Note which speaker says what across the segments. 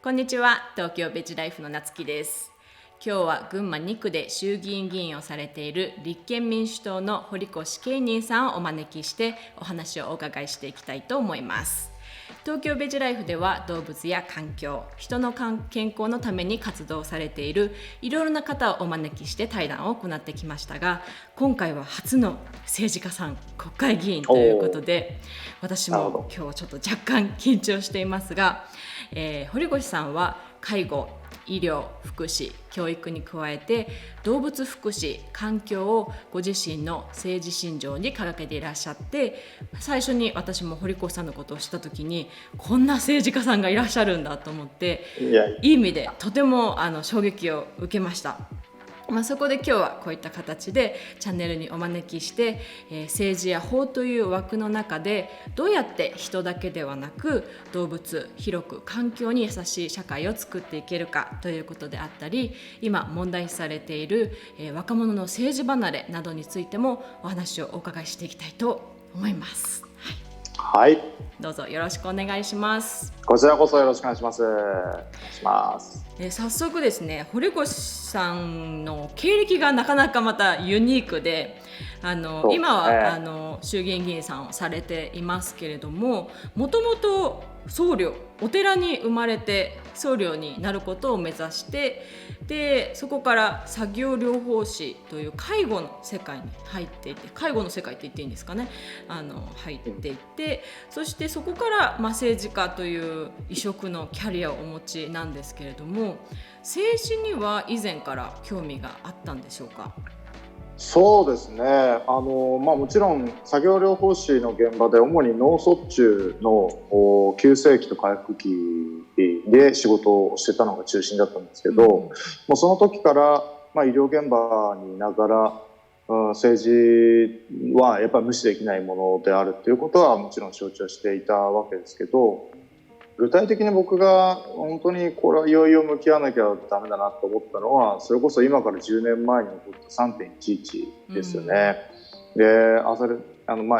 Speaker 1: こんにちは、東京ベジライフのなつきです。今日は群馬2区で衆議院議員をされている立憲民主党の堀越慶仁さんをお招きしてお話をお伺いしていきたいと思います。東京ベジライフでは動物や環境、人の健康のために活動されているいろいろな方をお招きして対談を行ってきましたが、今回は初の政治家さん、国会議員ということで、私も今日ちょっと若干緊張していますが、堀越さんは介護、医療、福祉、教育に加えて動物福祉、環境をご自身の政治信条に掲げていらっしゃって、最初に私も堀越さんのことを知った時にこんな政治家さんがいらっしゃるんだと思って、いい意味でとても衝撃を受けました。そこで今日はこういった形でチャンネルにお招きして、政治や法という枠の中でどうやって人だけではなく動物、広く環境に優しい社会を作っていけるかということであったり、今問題視されている、若者の政治離れなどについてもお話をお伺いしていきたいと思います。
Speaker 2: はい、
Speaker 1: どうぞよろしくお願いします。
Speaker 2: こちらこそよろしくお願いします。
Speaker 1: 早速ですね、堀越さんの経歴がなかなかまたユニークで、今は衆議院議員さんをされていますけれども、もともと僧侶、お寺に生まれて僧侶になることを目指して、でそこから作業療法士という介護の世界に入っていって、介護の世界って言っていいんですかね、入っていって、そしてそこから政治家という異色のキャリアをお持ちなんですけれども、政治には以前から興味があったんでしょうか？
Speaker 2: そうですね、もちろん作業療法士の現場で主に脳卒中の急性期と回復期で仕事をしてたのが中心だったんですけど、もうその時から、医療現場にいながら、政治はやっぱり無視できないものであるということはもちろん承知していたわけですけど、具体的に僕が本当にこれはいよいよ向き合わなきゃダメだなと思ったのは、それこそ今から10年前に起こった 3.11 ですよね。で、エ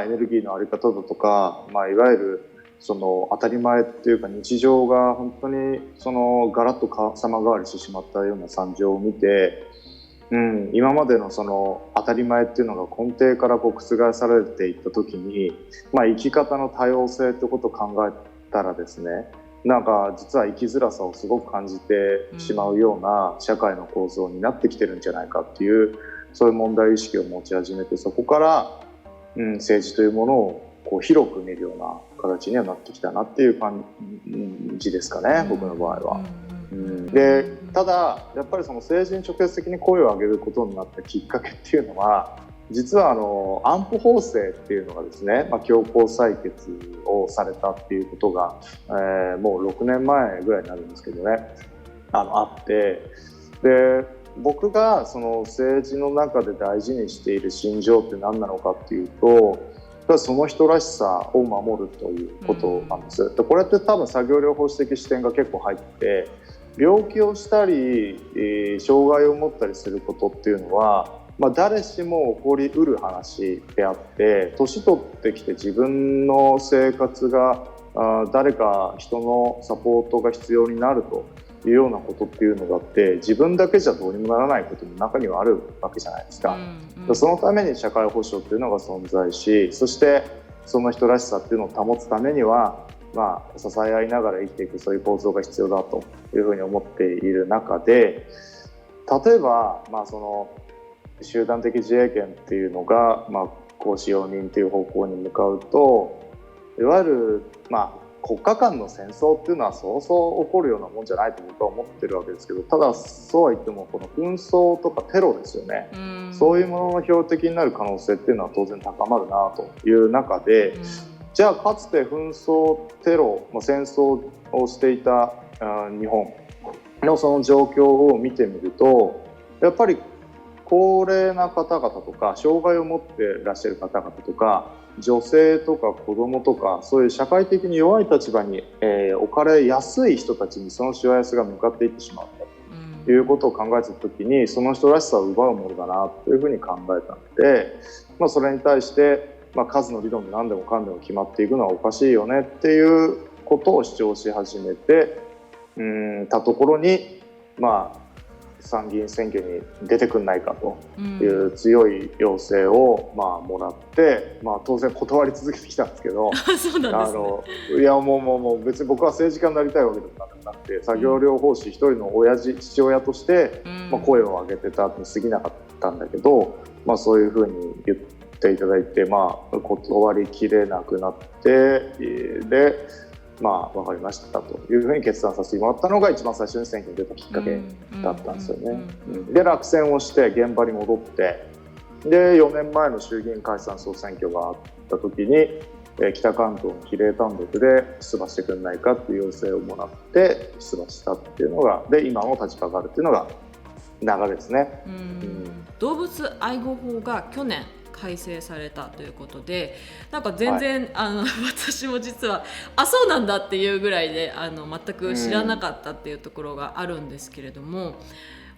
Speaker 2: ネルギーのあり方だとか、いわゆるその当たり前っていうか日常が本当にそのガラッと様変わりしてしまったような惨状を見て、今までのその当たり前っていうのが根底から覆されていった時に、生き方の多様性ってことを考えたらですね、なんか実は生きづらさをすごく感じてしまうような社会の構造になってきてるんじゃないかっていう、そういう問題意識を持ち始めて、そこから、政治というものをこう広く見るような形にはなってきたなっていう感じですかね、僕の場合は。で、ただやっぱりその政治に直接的に声を上げることになったきっかけっていうのは、実は安保法制っていうのがですね、強行採決をされたっていうことが、もう6年前ぐらいになるんですけどね、あって、で僕がその政治の中で大事にしている信条って何なのかっていうと、その人らしさを守るということなんです。でこれって多分作業療法士的視点が結構入って、病気をしたり、障害を持ったりすることっていうのは、誰しも起こりうる話であって、年取ってきて自分の生活が誰か人のサポートが必要になるというようなことっていうのだって、自分だけじゃどうにもならないことも中にはあるわけじゃないですか。そのために社会保障っていうのが存在し、そしてその人らしさっていうのを保つためには、支え合いながら生きていく、そういう構造が必要だというふうに思っている中で、例えば、その集団的自衛権っていうのが、行使容認という方向に向かうと、いわゆる、国家間の戦争っていうのはそうそう起こるようなもんじゃないと僕は思ってるわけですけど、ただそうは言ってもこの紛争とかテロですよね、そういうものの標的になる可能性っていうのは当然高まるなという中で、じゃあかつて紛争、テロ、戦争をしていた日本のその状況を見てみると、やっぱり高齢な方々とか障害を持っていらっしゃる方々とか女性とか子どもとか、そういう社会的に弱い立場に、置かれやすい人たちにそのしわ寄せが向かっていってしまうということを考えたときに、その人らしさを奪うものだなというふうに考えたので、それに対して、数の理論で何でもかんでも決まっていくのはおかしいよねっていうことを主張し始めて、たところに、まあ、参議院選挙に出てくんないかという強い要請を、まあ、もらって、まあ、当然断り続けてきたんですけど
Speaker 1: そうなんですね。
Speaker 2: いやもう別に僕は政治家になりたいわけでもなくて、作業療法士一人の父親として、まあ、声を上げてたに過ぎなかったんだけど、まあ、そういうふうに言っていただいて、まあ、断りきれなくなって、でまあ、分かりましたというふうに決断させてもらったのが一番最初に選挙に出たきっかけだったんですよね。で落選をして現場に戻って、で4年前の衆議院解散総選挙があった時に、北関東の比例単独で出馬してくれないかっていう要請をもらって出馬したっていうのが、で今の立場があるっていうのが流れですね。
Speaker 1: 動物愛護法が去年改正されたということで、なんか全然、私も実はそうなんだっていうぐらいで全く知らなかったっていうところがあるんですけれども、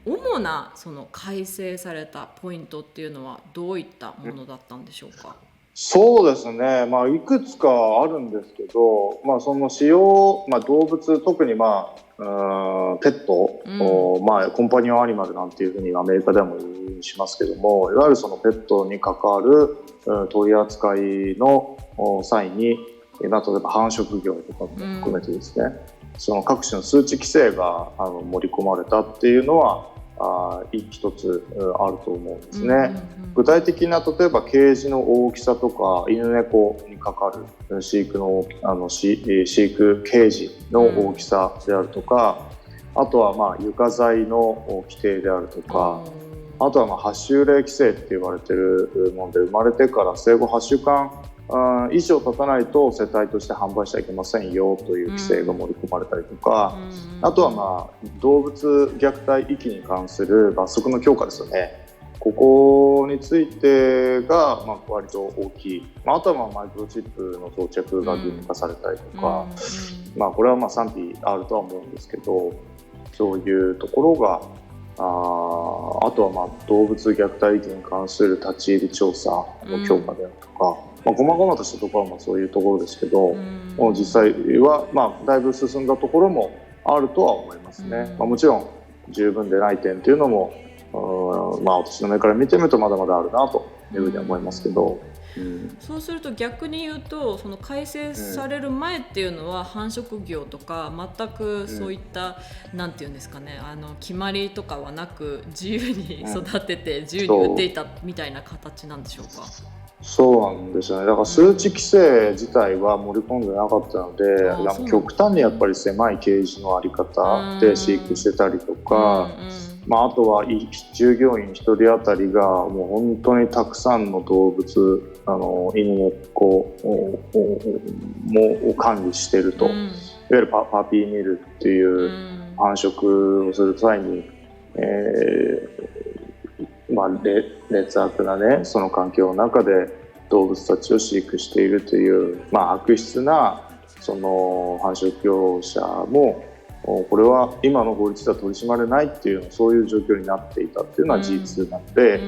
Speaker 1: 主なその改正されたポイントっていうのはどういったものだったんでしょうか。
Speaker 2: そうですね、まあ、いくつかあるんですけど、まあ、その使用、まあ、動物特に、まあ、ペット、まあ、コンパニオンアニマルなんていうふうにアメリカでも言いしますけども、いわゆるそのペットに関わる取り扱いの際に、まあ、例えば繁殖業とかも含めてですね、その各種の数値規制が盛り込まれたっていうのは一つあると思うんですね。具体的な例えばケージの大きさとか犬猫にかかる飼育ケージの大きさであるとか、あとはまあ床材の規定であるとか、あとはまあ8週例規制って言われているもので、生まれてから生後8週間以上経たないと世帯として販売しちゃいけませんよという規制が盛り込まれたりとか、あとはまあ動物虐待遺棄に関する罰則の強化ですよね。ここについてがまあ割と大きい、あとはまあマイクロチップの装着が義務化されたりとか、まあこれはまあ賛否あるとは思うんですけど、そういうところがあとはまあ動物虐待遺棄に関する立ち入り調査の強化であるとか、まあ、細々としたところはまあそういうところですけど、実際はまあだいぶ進んだところもあるとは思いますね。まあ、もちろん十分でない点っていうのもまあ私の目から見てみるとまだまだあるなというふうに思いますけど、
Speaker 1: そうすると逆に言うと、その改正される前っていうのは繁殖業とか全くそういった、なんていうんですかね、決まりとかはなく自由に育てて自由に売っていたみたいな形なんでしょうか。
Speaker 2: そうなんですよね。だから数値規制自体は盛り込んでなかったので、極端にやっぱり狭いケージのあり方で飼育してたりとか、まあ、あとは従業員1人当たりがもう本当にたくさんの動物、犬猫を管理していると、いわゆるパピーミルっていう繁殖をする際に、まあ、劣悪なね、その環境の中で動物たちを飼育しているという、まあ、悪質なその繁殖業者も、これは今の法律では取り締まれないっていう、そういう状況になっていたっていうのは事実なので、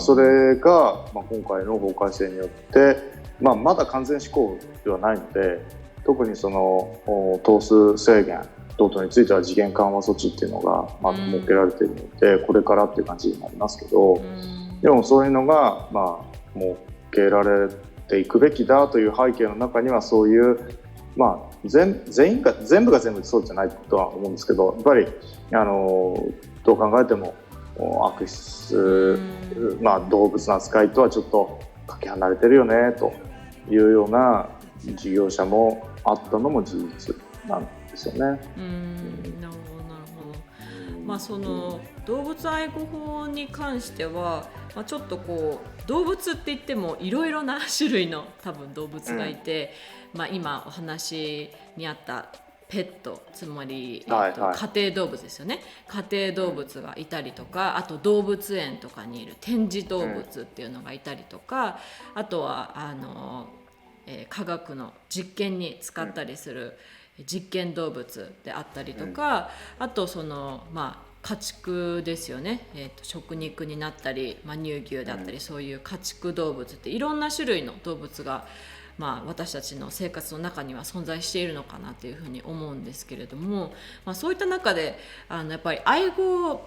Speaker 2: それが、まあ、今回の法改正によって、まあ、まだ完全施行ではないので、特にその頭数制限等々については次元緩和措置っていうのがまだ設けられているので、これからっていう感じになりますけど、でもそういうのがまあ設けられていくべきだという背景の中には、そういう、まあ、全部が全部そうじゃないとは思うんですけど、やっぱりどう考えても悪質、まあ、動物の扱いとはちょっとかけ離れてるよねというような事業者もあったのも事実なんですよね。
Speaker 1: なるほどなるほど。まあ、その動物愛護法に関しては、まあ、ちょっとこう動物って言ってもいろいろな種類の多分動物がいて、まあ、今お話にあったペット、つまり、家庭動物ですよね。家庭動物がいたりとか、あと動物園とかにいる展示動物っていうのがいたりとか、あとは科学の実験に使ったりする実験動物であったりとか、あとそのまあ家畜ですよね、食肉になったり、まあ、乳牛だったり、そういう家畜動物っていろんな種類の動物が私たちの生活の中には存在しているのかなというふうに思うんですけれども、そういった中でやっぱり愛護、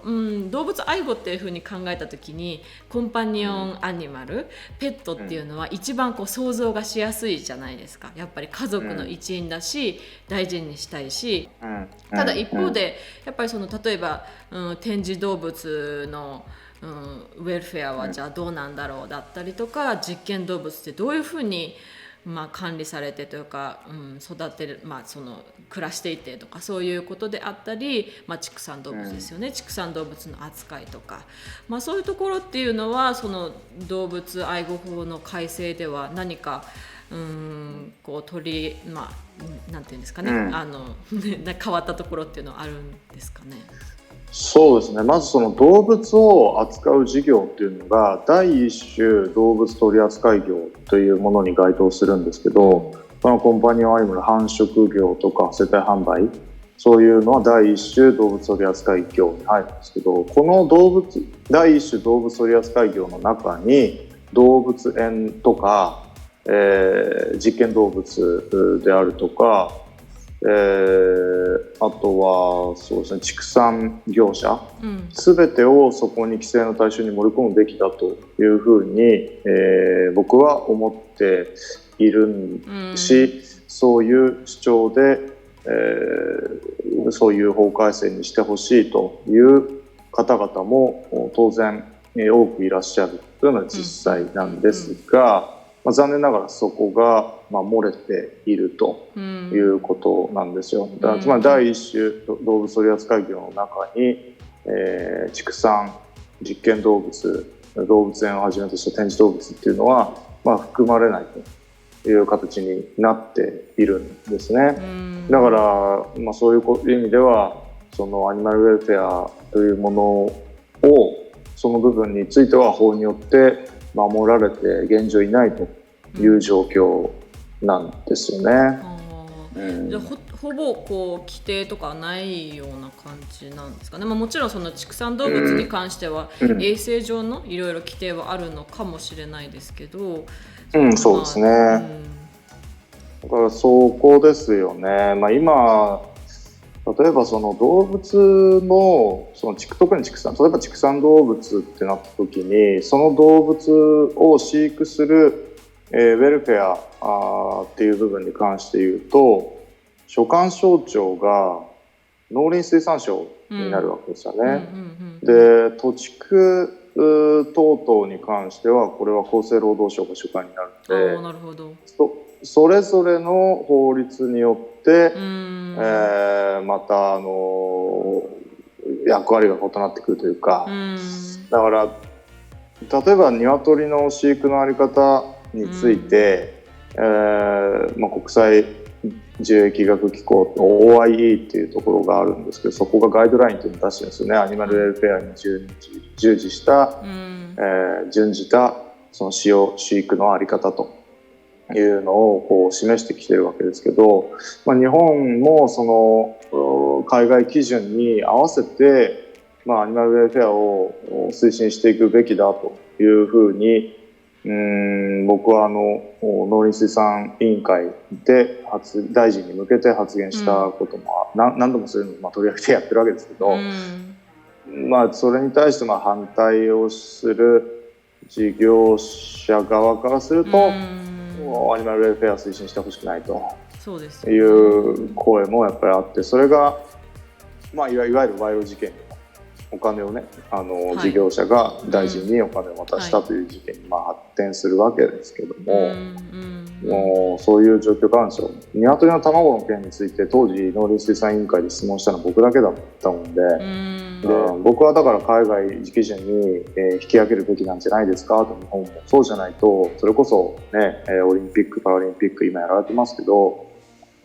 Speaker 1: 動物愛護っていうふうに考えた時にコンパニオンアニマル、ペットっていうのは一番想像がしやすいじゃないですか。やっぱり家族の一員だし、大事にしたいし、ただ一方でやっぱり例えば、展示動物のウェルフェアはじゃあどうなんだろうだったりとか、実験動物ってどういうふうに管理されてというか、育てる、暮らしていてとか、そういうことであったり、畜産動物ですよね、畜産動物の扱いとか、そういうところっていうのは動物愛護法の改正では何か取りなんていうんですかね、変わったところっていうのはあるんですかね。
Speaker 2: そうですね。まず動物を扱う事業っていうのが第一種動物取扱業というものに該当するんですけど、このコンパニオンアニマル繁殖業とか生体販売、そういうのは第一種動物取扱業に入るんですけど、この第一種動物取扱業の中に動物園とか、実験動物であるとか、あとはそうですね、畜産業者、全てをそこに規制の対象に盛り込むべきだというふうに、僕は思っているし、そういう主張で、そういう法改正にしてほしいという方々も当然多くいらっしゃるというのは実際なんですが、残念ながらそこが漏れているということなんですよ。だからつまり第一種動物取扱業の中に、畜産、実験動物、動物園をはじめとした展示動物っていうのは、含まれないという形になっているんですね。だから、そういう意味ではアニマルウェルフェアというものを、その部分については法によって守られて現状いないという状況なんですよね。
Speaker 1: じゃあ ほぼ規定とかないような感じなんですかね。もちろん畜産動物に関しては衛生上のいろいろ規定はあるのかもしれないですけど、
Speaker 2: そうですね。だからそこですよね。今例えば動物の特に畜産、例えば畜産動物ってなった時に、その動物を飼育する、ウェルフェアっていう部分に関して言うと、所管省庁が農林水産省になるわけですよね。で、土地区等々に関してはこれは厚生労働省が所管になるので、
Speaker 1: なるほど。
Speaker 2: それぞれの法律によって、また役割が異なってくるというか、だから例えば鶏の飼育のあり方について、国際樹液学機構の OIE っていうところがあるんですけど、そこがガイドラインっていうのを出してるんですよね。アニマルウェルフェアに従事した、準じた飼育のあり方というのを示してきているわけですけど、日本も海外基準に合わせて、アニマルウェルフェアを推進していくべきだというふうに、僕は農林水産委員会で大臣に向けて発言したことも、何度もそういうのを取り上げてやってるわけですけど、それに対して反対をする事業者側からすると、アニマルウェルフェア推進してほしくないという声もやっぱりあって、それが、いわゆる賄賂事件、お金をね、事業者が大臣にお金を渡したという事件に発展するわけですけども、もうそういう状況があるんですよ。鶏の卵の件について当時農林水産委員会で質問したのは僕だけだったもんで、僕はだから海外基準に引き上げるべきなんじゃないですかと。日本もそうじゃないと、それこそね、オリンピックパラリンピック今やられてますけど、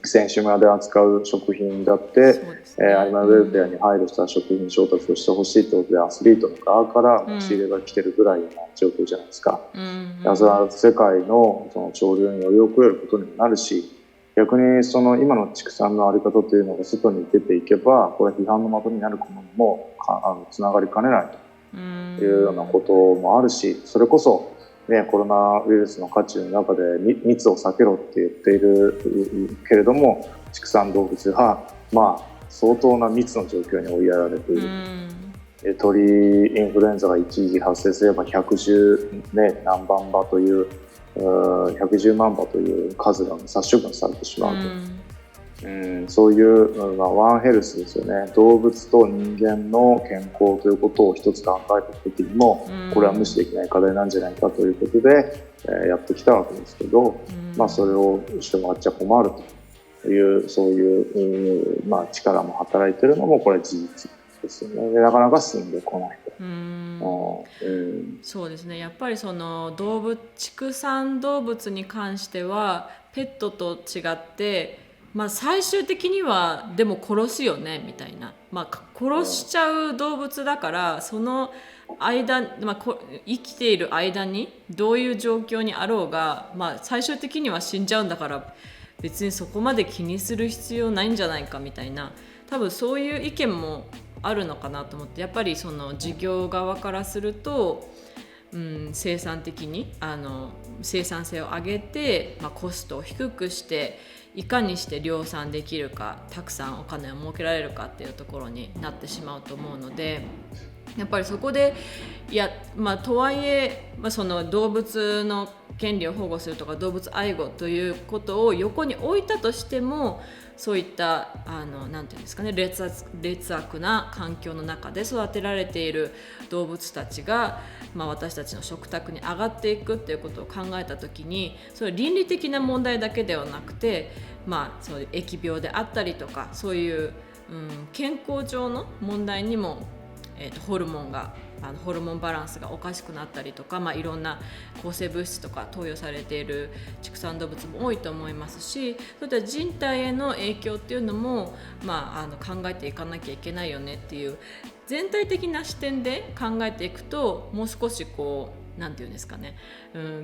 Speaker 2: 選手村で扱う食品だって、アニマルウェルフェアに配慮した食品調達をしてほしいということでアスリートの側から仕入れが来てるぐらいの状況じゃないですか。それは世界の潮流により遅れることにもなるし、逆に今の畜産のあり方というのが外に出ていけば、これは批判の的になるものにもつながりかねないというようなこともあるし、それこそコロナウイルスの渦中の中で密を避けろって言っているけれども、畜産動物は相当な密の状況に追いやられている。鳥インフルエンザが一時発生すれば110、何万羽という110万羽という数が殺処分されてしまうと、そういう、ワンヘルスですよね。動物と人間の健康ということを一つ考えた時にも、これは無視できない課題なんじゃないかということで、やってきたわけですけど、それをしてもらっちゃ困るというそういう、力も働いているのもこれ事実ですよね。でなかなか進んでこないと。
Speaker 1: そうですね。やっぱりその畜産動物に関してはペットと違って、最終的にはでも殺すよねみたいな、殺しちゃう動物だから、その間、生きている間にどういう状況にあろうが、最終的には死んじゃうんだから別にそこまで気にする必要ないんじゃないかみたいな、多分そういう意見もあるのかなと思って、やっぱりその事業側からすると、生産的に生産性を上げて、コストを低くしていかにして量産できるか、たくさんお金を儲けられるかっていうところになってしまうと思うので、やっぱりそこでとはいえ、その動物の権利を保護するとか動物愛護ということを横に置いたとしても、そういったなんていうんですかね、劣悪な環境の中で育てられている動物たちが、私たちの食卓に上がっていくっていうことを考えたときに、それは倫理的な問題だけではなくて、そういう疫病であったりとか、そういう、健康上の問題にも、ホルモンバランスがおかしくなったりとか、いろんな抗生物質とか投与されている畜産動物も多いと思いますし、そういった人体への影響っていうのも、考えていかなきゃいけないよねっていう全体的な視点で考えていくと、もう少しなんていうんですかね、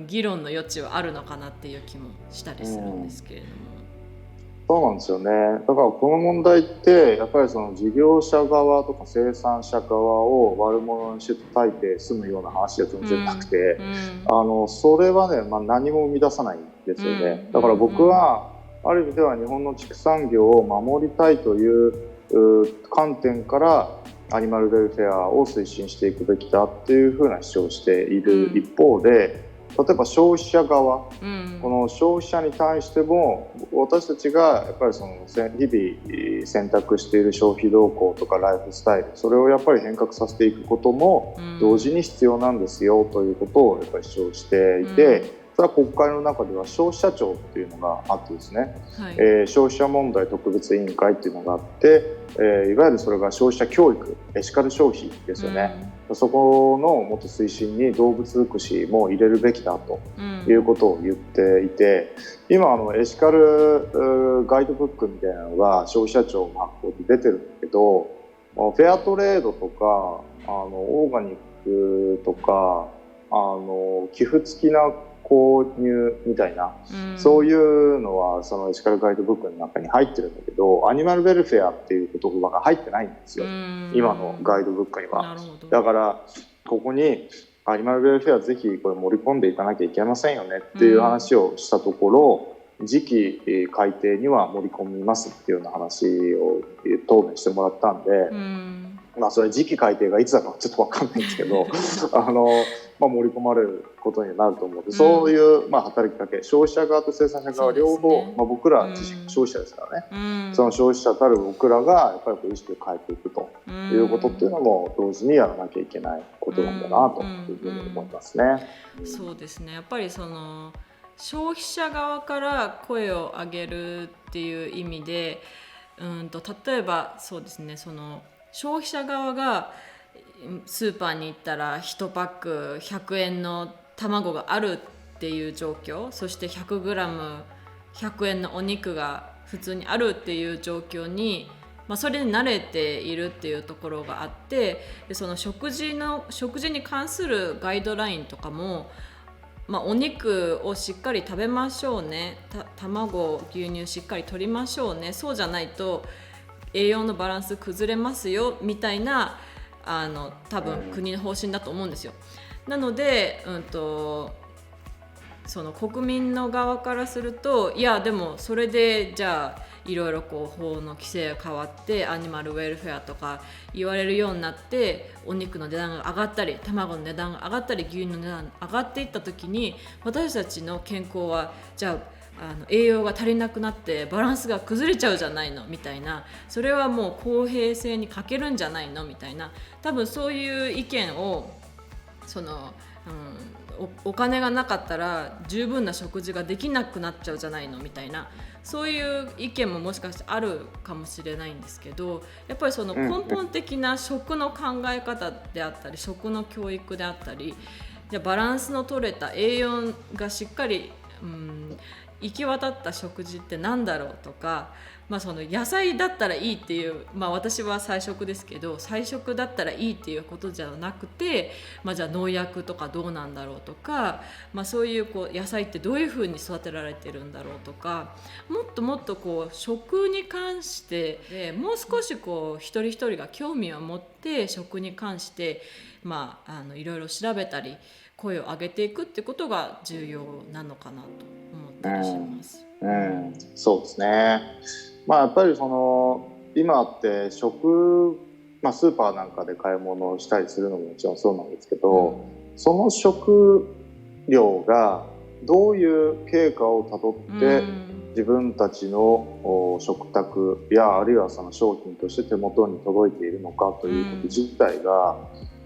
Speaker 1: 議論の余地はあるのかなっていう気もしたりするんですけれども。
Speaker 2: そうなんですよね。だからこの問題ってやっぱりその事業者側とか生産者側を悪者にして叩いて済むような話じゃ全然なくて、それはね、何も生み出さないんですよね。だから僕はある意味では日本の畜産業を守りたいという観点からアニマルウェルフェアを推進していくべきだっていうふうな主張をしている一方で、例えば消費者側、この消費者に対しても私たちがやっぱりその日々選択している消費動向とかライフスタイル、それをやっぱり変革させていくことも同時に必要なんですよということをやっぱり主張していて、それは国会の中では消費者庁っていうのがあってですね、消費者問題特別委員会っていうのがあって、いわゆるそれが消費者教育、エシカル消費ですよね、そこのもっと推進に動物福祉も入れるべきだということを言っていて、今エシカルガイドブックみたいなのが消費者庁の発行で出てるんだけど、フェアトレードとかオーガニックとか寄付付きな購入みたいな、そういうのはそのエシカルガイドブックの中に入ってるんだけど、アニマルウェルフェアっていう言葉が入ってないんですよ、今のガイドブックには。だからここにアニマルウェルフェアぜひこれ盛り込んでいかなきゃいけませんよねっていう話をしたところ、次期改定には盛り込みますっていうような話を答弁してもらったんで、それ次期改定がいつだかちょっと分かんないんですけど盛り込まれることになると思うので、そういう働きかけ、消費者側と生産者側両方、僕ら自身消費者ですからね、その消費者たる僕らがやっぱり意識を変えていくということっていうのも同時にやらなきゃいけないことなんだなというふうに思いますね。
Speaker 1: そうですね。やっぱりその消費者側から声を上げるっていう意味で、例えばそうですね、その消費者側がスーパーに行ったら1パック100円の卵があるっていう状況、そして 100g100 円のお肉が普通にあるっていう状況に、それに慣れているっていうところがあって、でその食事に関するガイドラインとかも、お肉をしっかり食べましょうね、卵牛乳しっかり取りましょうね、そうじゃないと栄養のバランス崩れますよみたいな多分国の方針だと思うんですよ。なので、その国民の側からすると、いやでもそれでじゃあいろいろこう法の規制が変わってアニマルウェルフェアとか言われるようになって、お肉の値段が上がったり卵の値段が上がったり牛乳の値段が上がっていった時に、私たちの健康はじゃあ栄養が足りなくなってバランスが崩れちゃうじゃないのみたいな、それはもう公平性に欠けるんじゃないのみたいな、多分そういう意見をその、お金がなかったら十分な食事ができなくなっちゃうじゃないのみたいな、そういう意見ももしかしてあるかもしれないんですけど、やっぱりその根本的な食の考え方であったり食の教育であったり、じゃバランスの取れた栄養がしっかり、行き渡った食事ってなんだろうとか、その野菜だったらいいっていう、私は菜食ですけど菜食だったらいいっていうことじゃなくて、じゃあ農薬とかどうなんだろうとか、そういうこう野菜ってどういうふうに育てられてるんだろうとか、もっともっとこう食に関してもう少しこう一人一人が興味を持って食に関していろいろ調べたり声を上げていくってことが重要なのかなと思ったりします。
Speaker 2: そうですね。やっぱりその今ってスーパーなんかで買い物をしたりするのももちろんそうなんですけど、その食料がどういう経過をたどって自分たちの食卓やあるいはその商品として手元に届いているのかということ自体が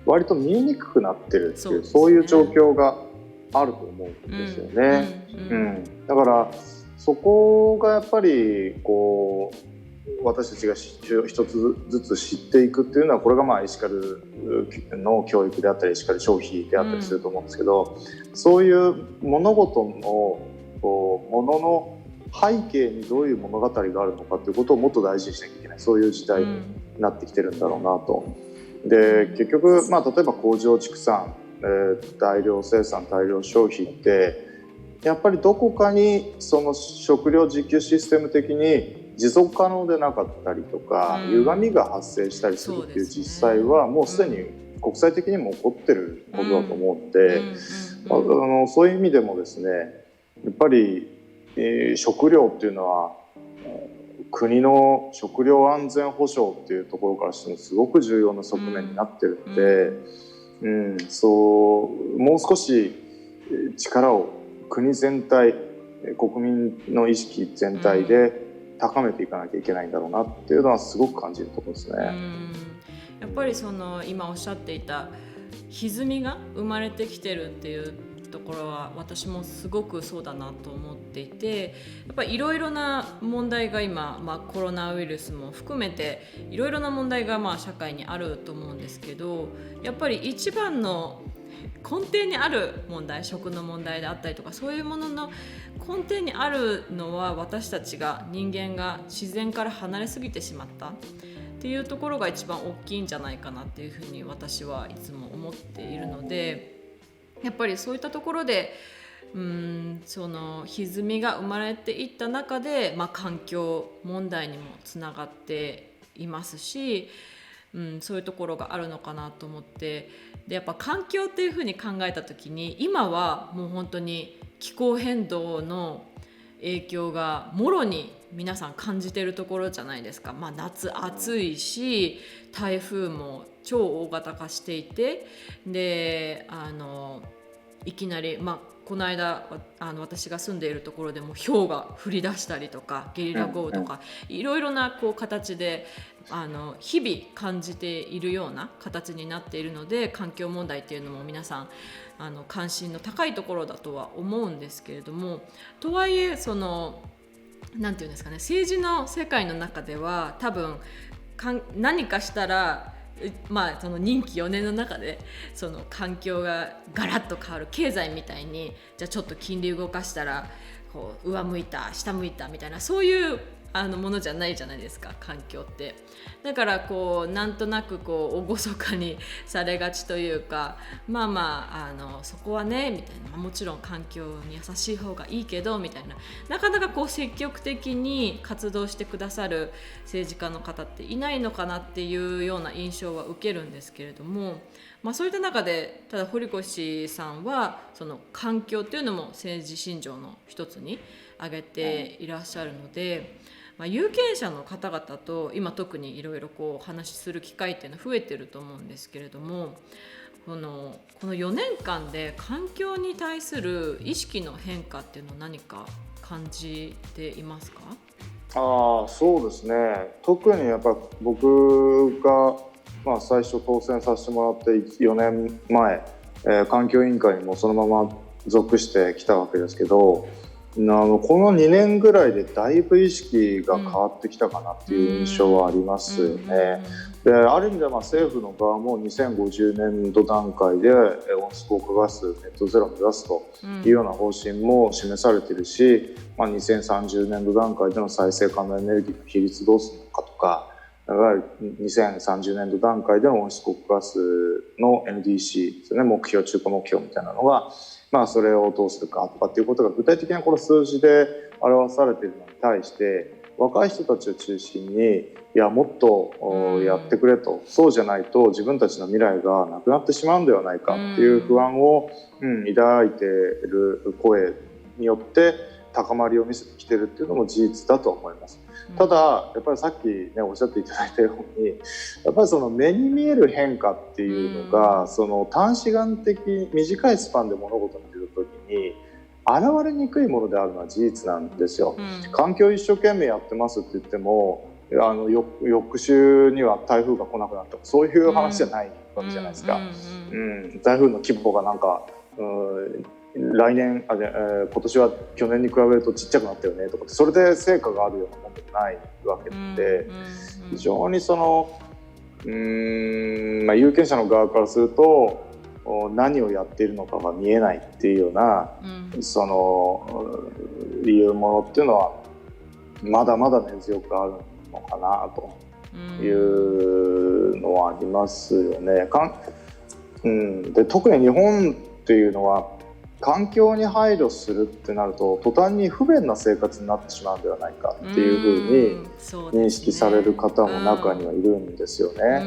Speaker 2: 割と見えにくくなってるっていう、そういう状況があると思うんですよね。だからそこがやっぱりこう私たちが一つずつ知っていくっていうのは、これがエシカルの教育であったりエシカル消費であったりすると思うんですけど、そういう物事のものの背景にどういう物語があるのかということをもっと大事にしなきゃいけない、そういう時代になってきてるんだろうなと。で結局、例えば工場畜産、大量生産大量消費ってやっぱりどこかにその食料自給システム的に持続可能でなかったりとか、歪みが発生したりするっていう実際はもうすでに国際的にも起こってることだと思うので、そういう意味でもですね、やっぱり、食料っていうのは国の食料安全保障っていうところからしてもすごく重要な側面になってるので、もう少し力を国全体国民の意識全体で高めていかなきゃいけないんだろうなっていうのはすごく感じるところですね。
Speaker 1: やっぱりその今おっしゃっていた歪みが生まれてきてるっていうところは私もすごくそうだなと思っていて、やっぱりいろいろな問題が今、コロナウイルスも含めていろいろな問題が社会にあると思うんですけど、やっぱり一番の根底にある問題、食の問題であったりとか、そういうものの根底にあるのは私たちが人間が自然から離れすぎてしまったっていうところが一番大きいんじゃないかなっていうふうに私はいつも思っているので、やっぱりそういったところでその歪みが生まれていった中で、環境問題にもつながっていますし、そういうところがあるのかなと思って、でやっぱ環境っていうふうに考えた時に今はもう本当に気候変動の影響がもろに皆さん感じてるところじゃないですか。夏暑いし台風も超大型化していて、でいきなりこの間私が住んでいるところでも氷が降り出したりとかゲリラ豪雨とかいろいろな形で日々感じているような形になっているので、環境問題っていうのも皆さん関心の高いところだとは思うんですけれども、とはいえそのなんていうんですかね、政治の世界の中では多分何かしたらその任期4年の中でその環境がガラッと変わる、経済みたいにじゃあちょっと金利動かしたらこう上向いた下向いたみたいな、そういうものじゃないじゃないですか、環境って。だからこうなんとなくこう厳かにされがちというか、そこはねみたいな、もちろん環境に優しい方がいいけどみたいな、なかなかこう積極的に活動してくださる政治家の方っていないのかなっていうような印象は受けるんですけれども、そういった中でただ堀越さんはその環境っていうのも政治信条の一つに挙げていらっしゃるので、有権者の方々と今特にいろいろこうお話しする機会っていうのは増えてると思うんですけれども、この4年間で環境に対する意識の変化っていうのは何か感じていますか？
Speaker 2: そうですね。特にやっぱ僕が、最初当選させてもらって4年前、環境委員会にもそのまま属してきたわけですけど、この2年ぐらいでだいぶ意識が変わってきたかなっていう印象はありますよね。で、ある意味では政府の側も2050年度段階で温室効果ガスネットゼロを目指すというような方針も示されているし、2030年度段階での再生可能エネルギーの比率どうするのかとか、いわゆる2030年度段階での温室効果ガスの NDC ですね、目標中古目標みたいなのが、それをどうするかとかっていうことが具体的なこの数字で表されているのに対して、若い人たちを中心にいやもっとやってくれと、そうじゃないと自分たちの未来がなくなってしまうんではないかっていう不安を、抱いている声によって高まりを見せてきているっていうのも事実だと思います。ただやっぱりさっき、おっしゃっていただいたように、やっぱりその目に見える変化っていうのが、その短視眼的短いスパンで物事を見るときに現れにくいものであるのは事実なんですよ。環境一生懸命やってますって言っても翌週には台風が来なくなったとか、そういう話じゃないわけじゃないですか。台風の規模がなんか来年今年は去年に比べるとちっちゃくなったよねとか、それで成果があるようなものでもないわけで、非常にその有権者の側からすると何をやっているのかが見えないっていうような、そのいうものっていうのはまだまだ根強くあるのかなというのはありますよね。で特に日本っていうのは環境に配慮するってなると途端に不便な生活になってしまうんではないかっていうふうに認識される方も中にはいるんですよね。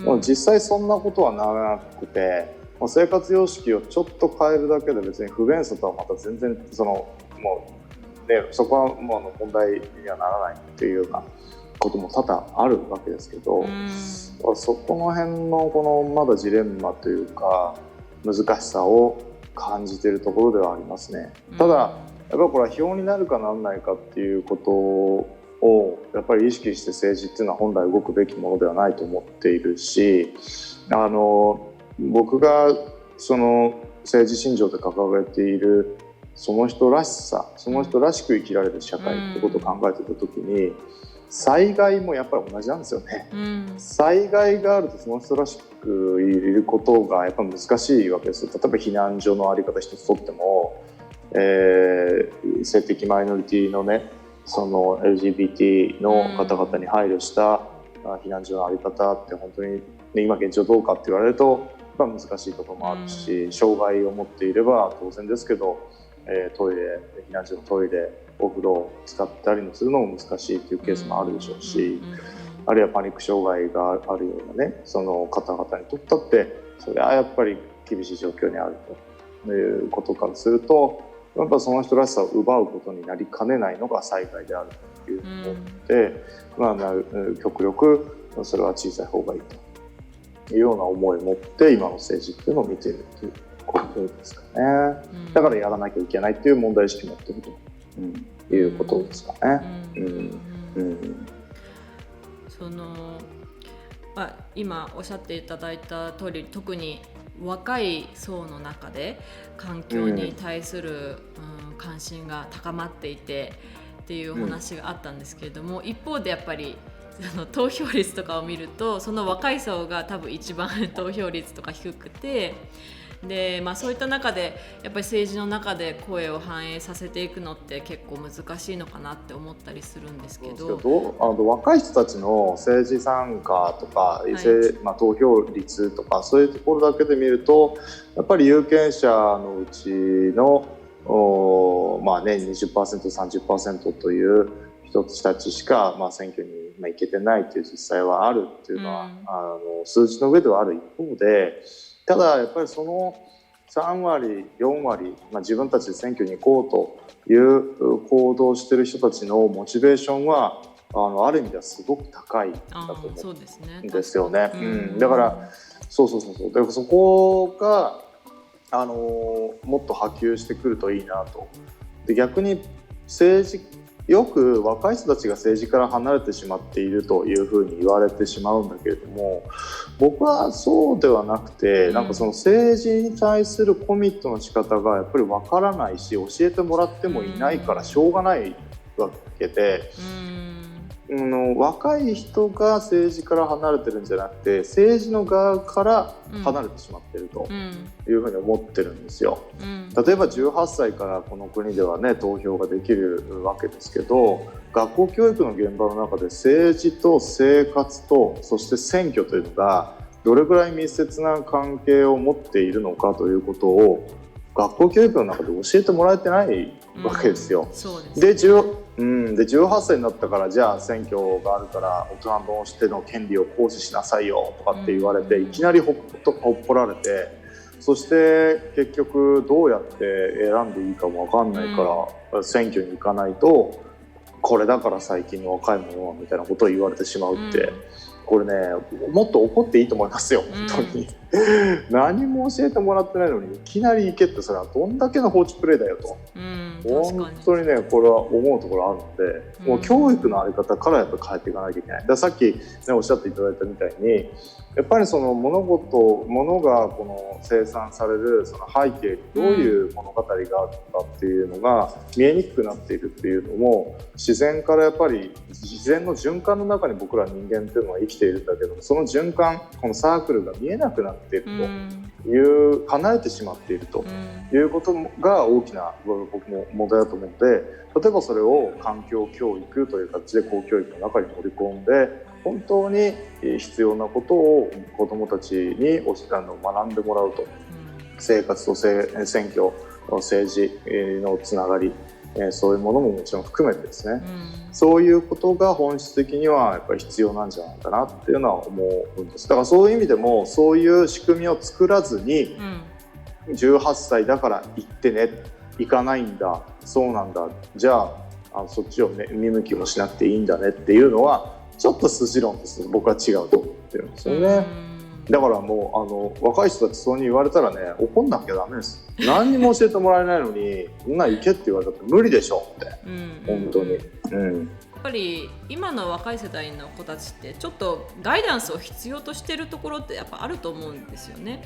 Speaker 2: もう実際そんなことはなくて、生活様式をちょっと変えるだけで別に不便さとはまた全然そこはもう問題にはならないっていうようなことも多々あるわけですけど、そこの辺のこのまだジレンマというか難しさを感じているところではありますね。ただやっぱりこれは票になるかならないかっていうことをやっぱり意識して政治っていうのは本来動くべきものではないと思っているし、僕がその政治信条で掲げているその人らしさ、その人らしく生きられる社会ってことを考えていた時に、災害もやっぱり同じなんですよね。災害があるとその人らしくいることがやっぱ難しいわけです。例えば避難所のあり方一つとっても、性的マイノリティのね、その LGBT の方々に配慮した避難所のあり方って本当に、今現状どうかって言われると難しいところもあるし、障害を持っていれば当然ですけど、トイレ、避難所のトイレ、お風呂を使ったりするのも難しいというケースもあるでしょうし、あるいはパニック障害があるようなね、その方々にとったってそれはやっぱり厳しい状況にあるということからすると、やっぱその人らしさを奪うことになりかねないのが災害であるというので、極力それは小さい方がいいというような思いを持って今の政治っていうのを見ているということですかね。だからやらなきゃいけないっていう問題意識を持っているということですかね。
Speaker 1: 今おっしゃっていただいた通り、特に若い層の中で環境に対する、関心が高まっていてっていうお話があったんですけれども、一方でやっぱり投票率とかを見るとその若い層が多分一番投票率とか低くて、で、そういった中でやっぱり政治の中で声を反映させていくのって結構難しいのかなって思ったりするんですけど、
Speaker 2: 若い人たちの政治参加とか、投票率とかそういうところだけで見るとやっぱり有権者のうちの20%、30% という人たちしか、選挙に行けてないという実際はあるっていうのは、数字の上ではある一方で、ただやっぱりその3割4割、自分たちで選挙に行こうという行動している人たちのモチベーションはある意味ではすごく高いんだと思うんですよね。だからそうでそこがもっと波及してくるといいなと。で逆によく若い人たちが政治から離れてしまっているというふうに言われてしまうんだけれども、僕はそうではなくて、なんかその政治に対するコミットの仕方がやっぱりわからないし、教えてもらってもいないからしょうがないわけで、若い人が政治から離れてるんじゃなくて、政治の側から離れてしまっているというふうに思ってるんですよ。例えば18歳からこの国ではね、投票ができるわけですけど、学校教育の現場の中で政治と生活とそして選挙というのがどれぐらい密接な関係を持っているのかということを学校教育の中で教えてもらえてないわけですよ。で18歳になったから、じゃあ選挙があるから大人としての権利を行使しなさいよとかって言われて、いきなりほっぽられて、そして結局どうやって選んでいいかも分かんないから、選挙に行かないとこれだから最近の若い者はみたいなことを言われてしまうって、これね、もっと怒っていいと思いますよ、本当に。何も教えてもらってないのにいきなり行けって、それはどんだけの放置プレイだよと、本当にね、これは思うところあるので、もう教育の在り方からやっぱり変えていかなきゃいけない。だからさっき、ね、おっしゃっていただいたみたいに、やっぱりその物がこの生産されるその背景にどういう物語があるのかっていうのが見えにくくなっているっていうのも、自然からやっぱり自然の循環の中に僕ら人間っていうのは生きているんだけど、その循環、このサークルが見えなくなっているという、離れてしまっているということが大きな僕も問題だと思うので、例えばそれを環境教育という形で公教育の中に盛り込んで、本当に必要なことを子どもたちに学んでもらうと、生活と選挙、政治のつながり、そういうものももちろん含めてですね、そういうことが本質的にはやっぱり必要なんじゃないかなっていうのは思うんです。だからそういう意味でもそういう仕組みを作らずに、18歳だから行ってね、行かないんだ、そうなんだ、じゃあそっちを、見向きもしなくていいんだねっていうのはちょっと筋論です。僕は違うと思ってるんですよね。だからもう若い人たちそうに言われたらね、怒んなきゃダメです。何にも教えてもらえないのにそんな行けって言われたって無理でしょって、本当に、や
Speaker 1: っぱり今の若い世代の子たちってちょっとガイダンスを必要としてるところってやっぱあると思うんですよね。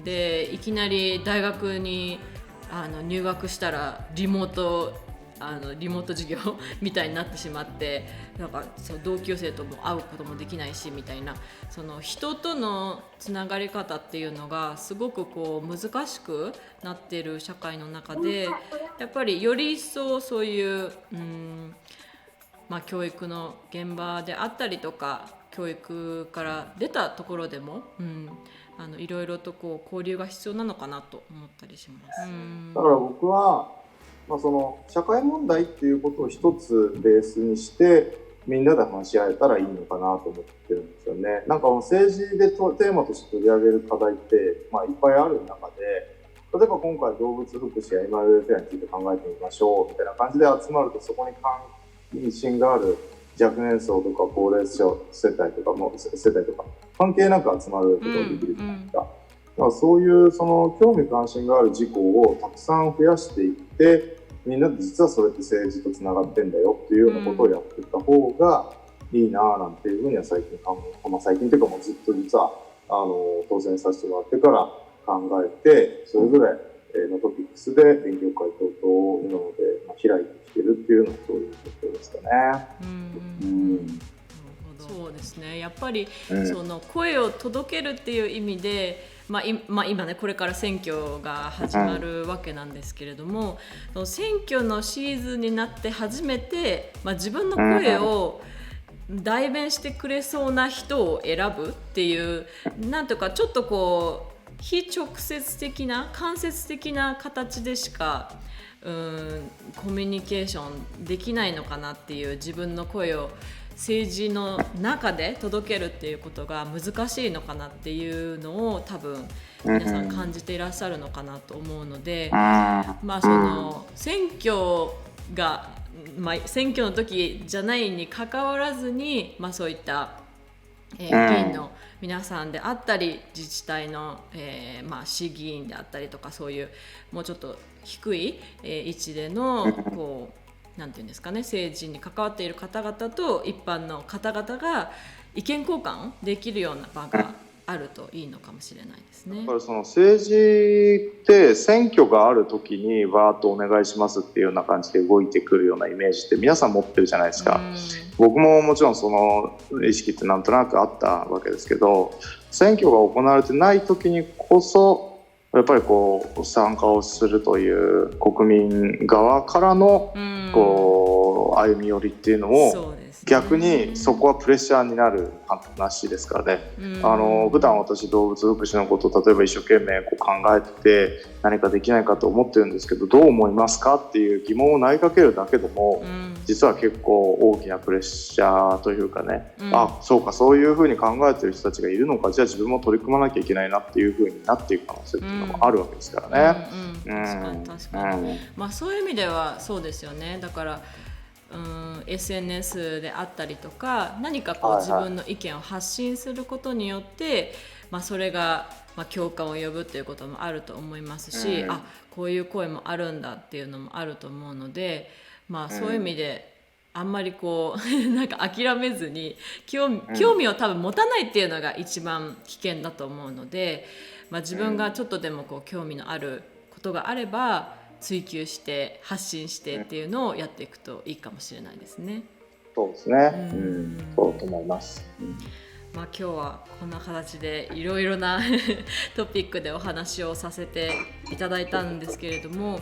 Speaker 1: でいきなり大学に入学したらリモート授業みたいになってしまって、なんか同級生とも会うこともできないしみたいな、その人とのつながり方っていうのがすごく難しくなっている社会の中で、やっぱりより一層そういう、教育の現場であったりとか、教育から出たところでも、いろいろと交流が必要なのかなと思ったりします。
Speaker 2: だから僕はその社会問題っていうことを一つベースにしてみんなで話し合えたらいいのかなと思ってるんですよね。なんか政治でテーマとして取り上げる課題って、いっぱいある中で、例えば今回動物福祉やアニマルウェルフェアについて考えてみましょうみたいな感じで集まると、そこに関心がある若年層とか高齢者世帯とか関係なく集まることができるじゃないですか。だからそういうその興味関心がある事項をたくさん増やしていって、みんなで実はそれって政治とつながってんだよっていうようなことをやっていった方がいいなぁなんていうふうには最近というかもうずっと実は当選させてもらってから考えて、それぞれのトピックスで勉強会等々今ので開いてきてるっていうのがそういう状況ですかね。
Speaker 1: そうですね、やっぱり、
Speaker 2: うん
Speaker 1: その声を届けるっていう意味で、今ねこれから選挙が始まるわけなんですけれども、その選挙のシーズンになって初めて、自分の声を代弁してくれそうな人を選ぶっていう、なんとかちょっとこう非直接的な間接的な形でしかコミュニケーションできないのかなっていう、自分の声を政治の中で届けるっていうことが難しいのかなっていうのを多分皆さん感じていらっしゃるのかなと思うので、その選挙が、選挙の時じゃないにかかわらずに、そういった、議員の皆さんであったり自治体の、市議員であったりとか、そういうもうちょっと低い、位置でのこうなんていうんですかね、政治に関わっている方々と一般の方々が意見交換できるような場があるといいのかもしれないですね。
Speaker 2: やっぱりその政治って選挙がある時にわーっとお願いしますっていうような感じで動いてくるようなイメージって皆さん持ってるじゃないですか。僕ももちろんその意識ってなんとなくあったわけですけど、選挙が行われてない時にこそやっぱりこう参加をするという国民側からのこう歩み寄りっていうのを、逆にそこはプレッシャーになる話ですからね。普段私動物福祉のことを例えば一生懸命こう考えてて何かできないかと思ってるんですけど、どう思いますかっていう疑問を投げかけるだけでも、実は結構大きなプレッシャーというかね、そうか、そういうふうに考えてる人たちがいるのか、じゃあ自分も取り組まなきゃいけないなっていうふうになっていく可能性っていうのもあるわけですからね。
Speaker 1: 確かに、そういう意味ではそうですよね。だからSNS であったりとか、何かこう自分の意見を発信することによって、それが共感を呼ぶっていうこともあると思いますし、こういう声もあるんだっていうのもあると思うので、そういう意味であんまりこうなんか諦めずに興味を多分持たないっていうのが一番危険だと思うので、自分がちょっとでもこう興味のあることがあれば追求して発信してっていうのをやっていくといいかもしれないですね。
Speaker 2: そうですね、そうと思います。
Speaker 1: 今日はこんな形でいろいろなトピックでお話をさせていただいたんですけれども、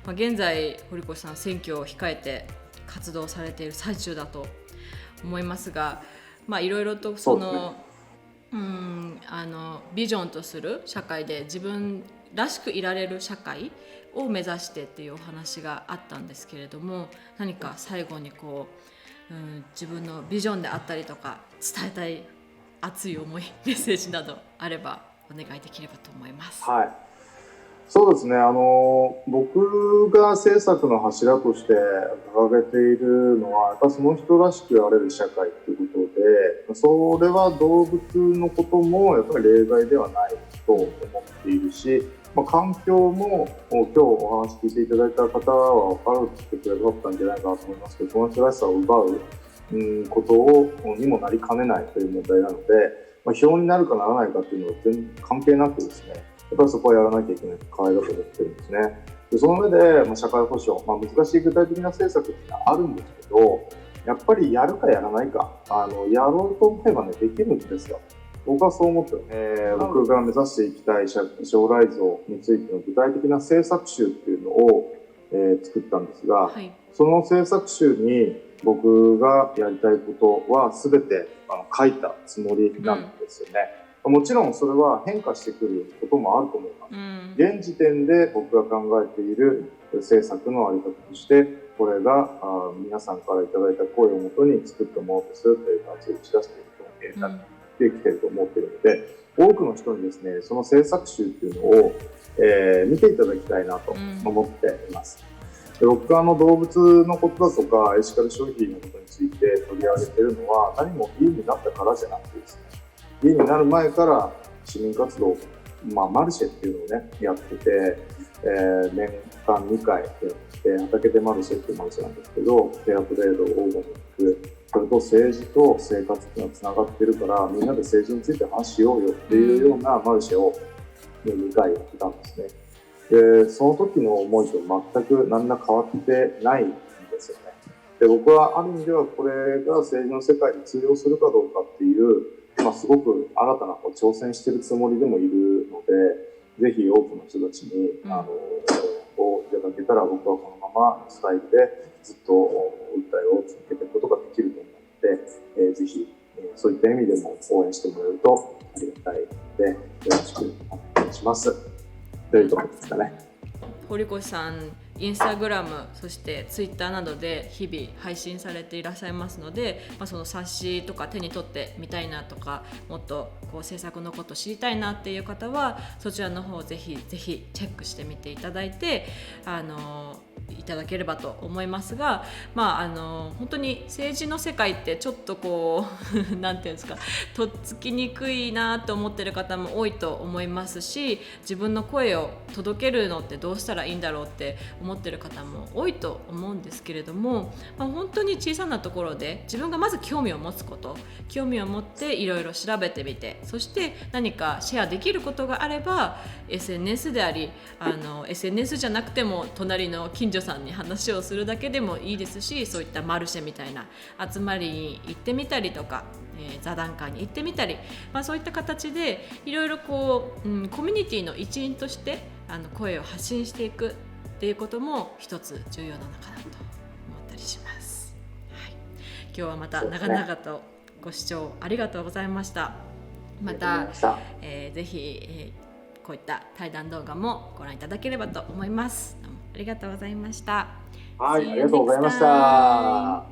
Speaker 1: 現在堀越さん選挙を控えて活動されている最中だと思いますが、いろいろとそのビジョンとする社会で自分らしくいられる社会を目指してっていうお話があったんですけれども、何か最後にこう、自分のビジョンであったりとか伝えたい熱い思いメッセージなどあればお願いできればと思います。
Speaker 2: はい、そうですね、僕が政策の柱として掲げているのはやっぱその人らしくあられる社会ということで、それは動物のこともやっぱり例外ではないと思っているし、環境も今日お話聞いていただいた方は分かってくださったんじゃないかなと思いますけど、その人らしさを奪うことにもなりかねないという問題なので、票になるかならないかというのは全然関係なくですね、やっぱりそこはやらなきゃいけない課題だと思ってるんですね。でその上で、社会保障、難しい具体的な政策っていうのはあるんですけど、やっぱりやるかやらないか、やろうと思えばね、できるんですよ。僕はそう思ってます。僕が目指していきたい将来像についての具体的な政策集っていうのを、作ったんですが、その政策集に僕がやりたいことは全て書いたつもりなんですよね。もちろんそれは変化してくることもあると思います。現時点で僕が考えている政策のあり方として、これが皆さんからいただいた声をもとに作ったものですという感じで打ち出しているとなってきていると思っているので、多くの人にですね、その政策集っていうのを、見ていただきたいなと思っています。で僕が動物のことだとかエシカル消費のことについて取り上げているのは、何も議員になったからじゃなくてですね、議員になる前から市民活動、マルシェっていうのをねやってて、年間2回やって畑でマルシェっていうマルシェなんですけど、フェアトレード、オーガニック、それと政治と生活っていうのがつながってるから、みんなで政治について話しようよっていうようなマルシェを2回やってたんですね。でその時の思いと全く何ら変わってないんですよね。で、僕はある意味ではこれが政治の世界に通用するかどうかっていう、すごく新たな挑戦してるつもりでもいるので、ぜひ多くの人たちに応援いただけたら、僕はこのままのスタイルでずっと訴えを続けていくことができると思うので、ぜひそういった意味でも応援してもらえるとありがたいので、よろしくお願いします。というところですかね。
Speaker 1: 堀越さん、インスタグラム、そしてツイッターなどで日々配信されていらっしゃいますので、その冊子とか手に取ってみたいなとか、もっと制作のこと知りたいなっていう方はそちらの方をぜひぜひチェックしてみていただいていただければと思いますが、本当に政治の世界ってちょっとなんていうんですか、とっつきにくいなと思ってる方も多いと思いますし、自分の声を届けるのってどうしたらいいんだろうって思ってる方も多いと思うんですけれども、本当に小さなところで自分がまず興味を持つこと、興味を持っていろいろ調べてみて、そして何かシェアできることがあれば SNS でありSNS じゃなくても隣の近所さんに話をするだけでもいいですし、そういったマルシェみたいな集まりに行ってみたりとか、座談会に行ってみたり、そういった形でいろいろコミュニティの一員として声を発信していくっていうことも一つ重要なのかなと思ったりします。はい、今日はまた長々とご視聴ありがとうございました。また、ぜひ、こういった対談動画もご覧いただければと思います。どうもありがとうございました。
Speaker 2: はい、ありがとうございました。